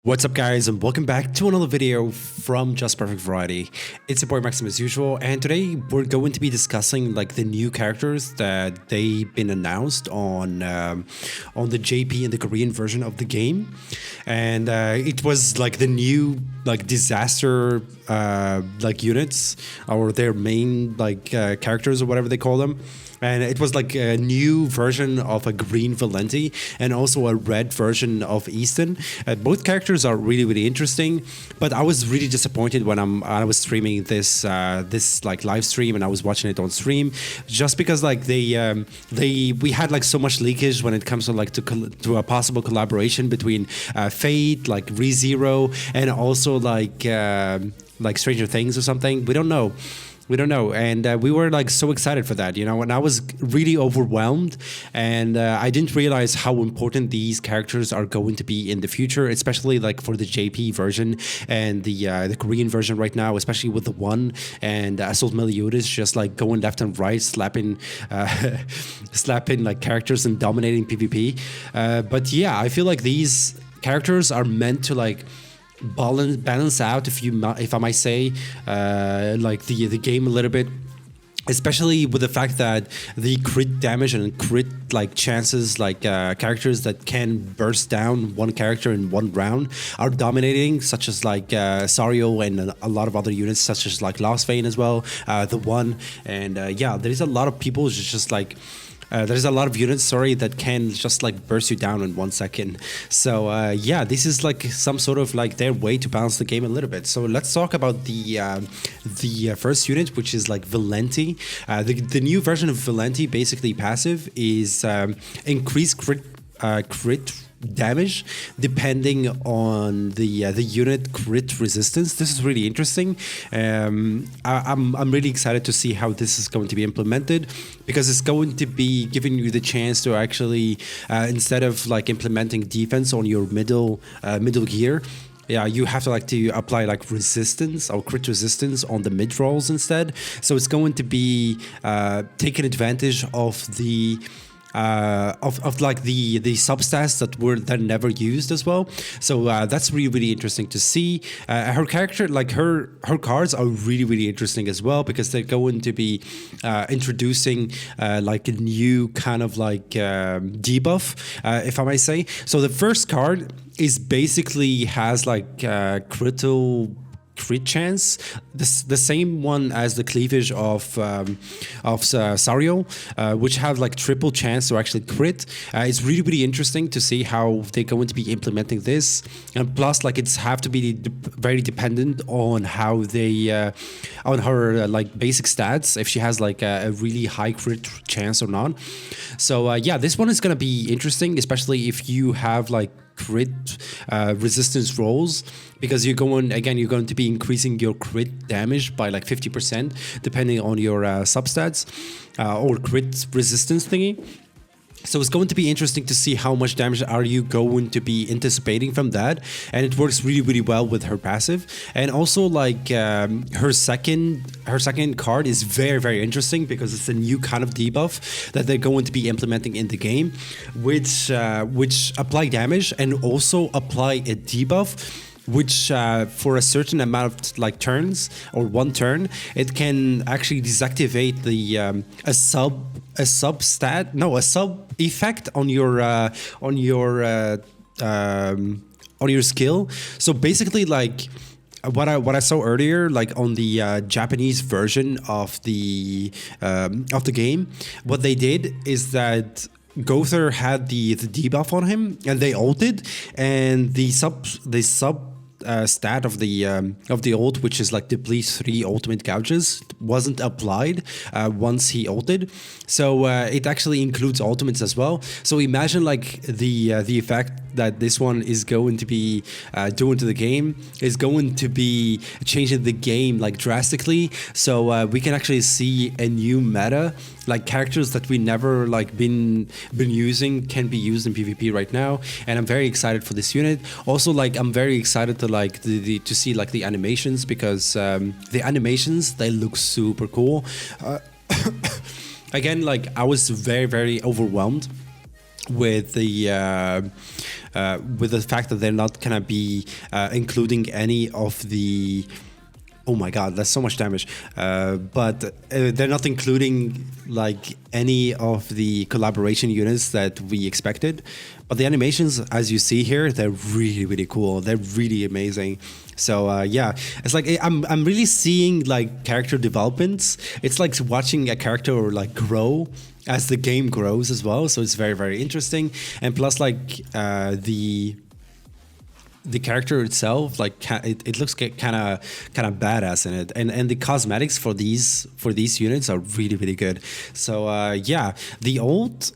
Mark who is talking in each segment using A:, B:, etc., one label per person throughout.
A: What's up, guys, and welcome back to another video from Just Perfect Variety. It's your boy Maxim as usual, and today we're going to be discussing like the new characters that they've been announced on the JP and the Korean version of the game, and it was like the new like disaster like units or their main like characters or whatever they call them. And it was like a new version of a green Valenti and also a red version of Easton. Both characters are really interesting, but I was really disappointed when I was streaming this like live stream and I was watching it on stream, just because like we had like so much leakage when it comes to like to a possible collaboration between Fate, like ReZero, and also like Stranger Things or something. We don't know. And we were like so excited for that, you know, and I was really overwhelmed, and I didn't realize how important these characters are going to be in the future, especially like for the JP version and the Korean version right now, especially with the one and Assault Meliodas just like going left and right, slapping like characters and dominating PvP. But yeah, I feel like these characters are meant to like balance out, if I might say, like the game a little bit, especially with the fact that the crit damage and crit like chances, like characters that can burst down one character in one round are dominating, such as like Sario and a lot of other units, such as like Lost Vein as well, the one, and yeah, there's a lot of people just like there's a lot of units, that can just like burst you down in 1 second. So yeah, this is like some sort of like their way to balance the game a little bit. So let's talk about the first unit, which is like Valenti. The new version of Valenti, basically passive, is increased crit damage depending on the unit crit resistance. This is really interesting. I'm really excited to see how this is going to be implemented, because it's going to be giving you the chance to actually instead of like implementing defense on your middle gear, yeah, you have to apply like resistance or crit resistance on the mid rolls instead. So it's going to be taking advantage of the like the substats that never used as well. So that's really interesting to see. Her character, like her cards are really interesting as well, because they're going to be introducing like a new kind of like debuff, if I might say. So the first card is basically has like crit chance, the same one as the cleavage of Sario, which have like triple chance to actually crit. It's really interesting to see how they're going to be implementing this, and plus like it's have to be very dependent on how they on her like basic stats, if she has like a really high crit chance or not. So yeah, this one is gonna be interesting, especially if you have like crit resistance rolls, because you're going to be increasing your crit damage by like 50% depending on your substats or crit resistance thingy. So it's going to be interesting to see how much damage are you going to be anticipating from that, and it works really well with her passive. And also like her second card is very interesting, because it's a new kind of debuff that they're going to be implementing in the game, which apply damage and also apply a debuff, which for a certain amount of like turns or one turn, it can actually deactivate the a sub effect on your skill. So basically, like what I saw earlier, like on the Japanese version of the game, what they did is that Gother had the debuff on him, and they ulted, and the sub stat of the ult, which is like deplete 3 ultimate gouges, wasn't applied once he ulted. So it actually includes ultimates as well. So imagine like the effect that this one is going to be doing to the game is going to be changing the game like drastically. So we can actually see a new meta, like characters that we never like been using can be used in PvP right now, and I'm very excited for this unit. Also, like I'm very excited to like to see like the animations, because the animations, they look super cool. Again, like I was very overwhelmed with the fact that they're not gonna be including any of the. Oh my god, that's so much damage. But they're not including like any of the collaboration units that we expected. But the animations, as you see here, they're really, really cool. They're really amazing. So yeah, it's like I'm really seeing like character developments. It's like watching a character like grow as the game grows as well. So it's very, very interesting. And plus like the character itself, like it looks kind of badass in it, and the cosmetics for these units are really, really good. So yeah, the ult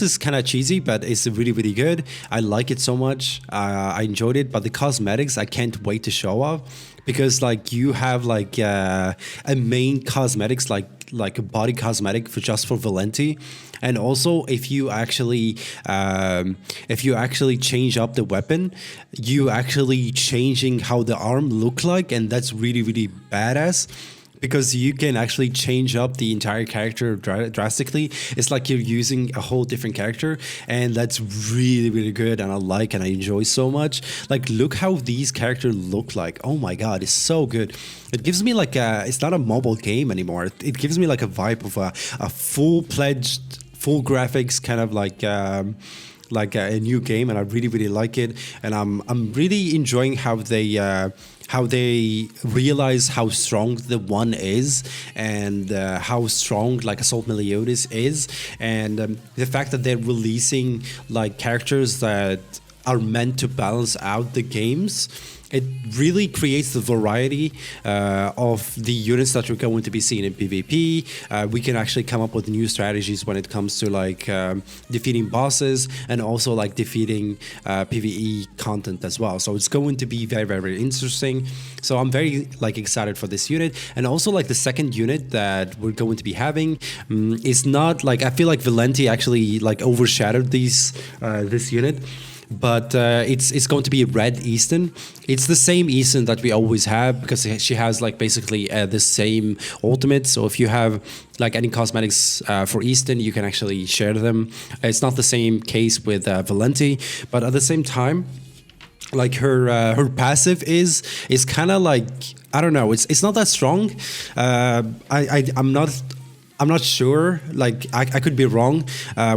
A: is kind of cheesy, but it's really, really good. I like it so much. I enjoyed it, but the cosmetics I can't wait to show off, because like you have like a main cosmetics like a body cosmetic for Valenti. And also, if you actually change up the weapon, you actually changing how the arm look like, and that's really, really badass. Because you can actually change up the entire character drastically. It's like you're using a whole different character, and that's really, really good, and I enjoy so much. Like, look how these characters look like. Oh my god, it's so good. It gives me like it's not a mobile game anymore. It gives me like a vibe of a full-fledged, full graphics kind of like a new game, and I really, really like it. And I'm really enjoying how they realize how strong the one is, and how strong like Assault Meliodas is, and the fact that they're releasing like characters that are meant to balance out the games. It really creates the variety of the units that we're going to be seeing in PvP. We can actually come up with new strategies when it comes to like defeating bosses, and also like defeating PvE content as well. So it's going to be very, very, very interesting. So I'm very like excited for this unit. And also like the second unit that we're going to be having is not like, I feel like Valenti actually like overshadowed this unit. But it's going to be Red Easton. It's the same Easton that we always have, because she has like basically the same ultimate. So if you have like any cosmetics for Easton, you can actually share them. It's not the same case with Valenti, but at the same time, like her passive is kind of like, I don't know, it's not that strong. I'm not sure, like I could be wrong.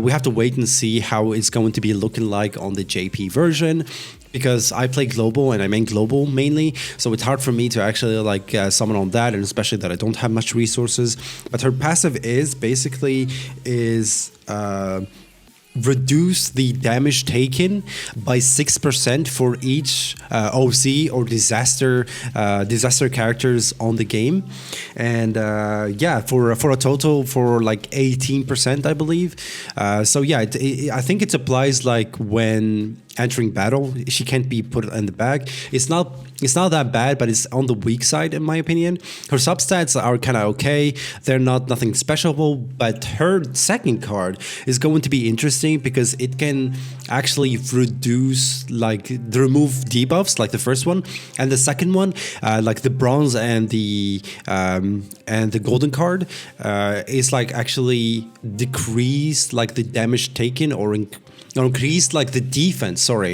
A: We have to wait and see how it's going to be looking like on the JP version, because I play global and I main global mainly, so it's hard for me to actually like summon on that, and especially that I don't have much resources. But her passive is basically reduce the damage taken by 6% for each OC or disaster characters on the game, and yeah, for a total for like 18%, I believe. So yeah, I think it applies like when entering battle. She can't be put in the bag. It's not that bad, but it's on the weak side in my opinion. Her substats are kind of okay. They're nothing special, but her second card is going to be interesting, because it can actually remove debuffs like the first one, and the second one, like the bronze and the golden card, is like actually decrease like the damage taken, or increase like the defense. Defense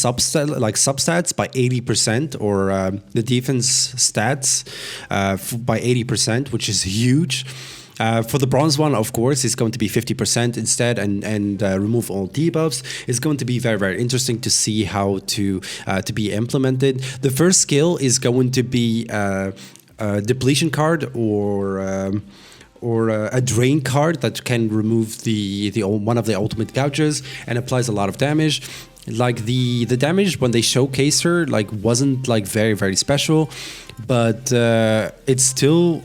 A: substats by 80%, or the defense stats by 80%, which is huge. For the bronze one, of course, it's going to be 50% instead, and remove all debuffs. It's going to be very, very interesting to see how to be implemented. The first skill is going to be a depletion card, or a drain card that can remove the one of the ultimate gouges, and applies a lot of damage. Like the damage when they showcase her like wasn't like very, very special, but it still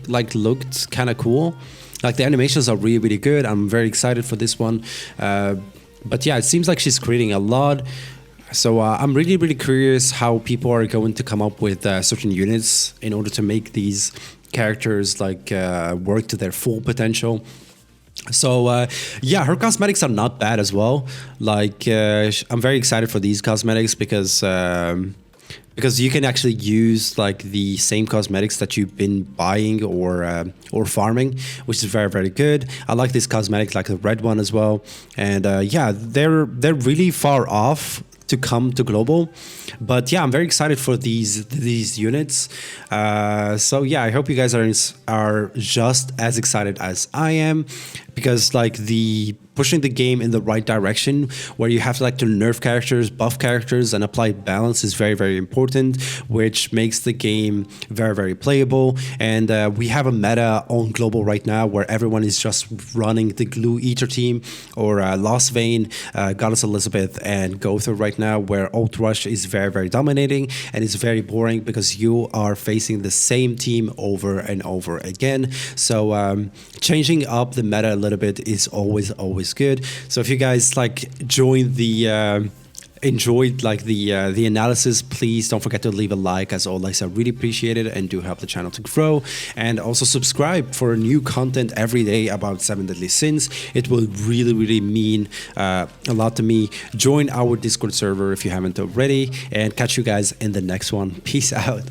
A: like looked kind of cool. Like the animations are really, really good. I'm very excited for this one. But yeah, it seems like she's creating a lot. So I'm really, really curious how people are going to come up with certain units in order to make these characters like work to their full potential. So yeah, her cosmetics are not bad as well. Like I'm very excited for these cosmetics, because because you can actually use like the same cosmetics that you've been buying or farming, which is very, very good. I like these cosmetics, like the red one as well. And yeah, they're really far off to come to global, but yeah, I'm very excited for these units. So yeah, I hope you guys are just as excited as I am, because like the pushing the game in the right direction, where you have to like to nerf characters, buff characters, and apply balance is very, very important, which makes the game very, very playable. And we have a meta on global right now where everyone is just running the Glue Eater team or Lost Vein, Goddess Elizabeth, and Gother right now, where Ult Rush is very, very dominating and it's very boring because you are facing the same team over and over again. So changing up the meta a little bit is always good. So if you guys like enjoyed like the analysis, please don't forget to leave a like. As always, I really appreciate it and do help the channel to grow. And also subscribe for new content every day about 7 Deadly Sins. It will really mean a lot to me. Join our Discord server if you haven't already, and catch you guys in the next one. Peace out.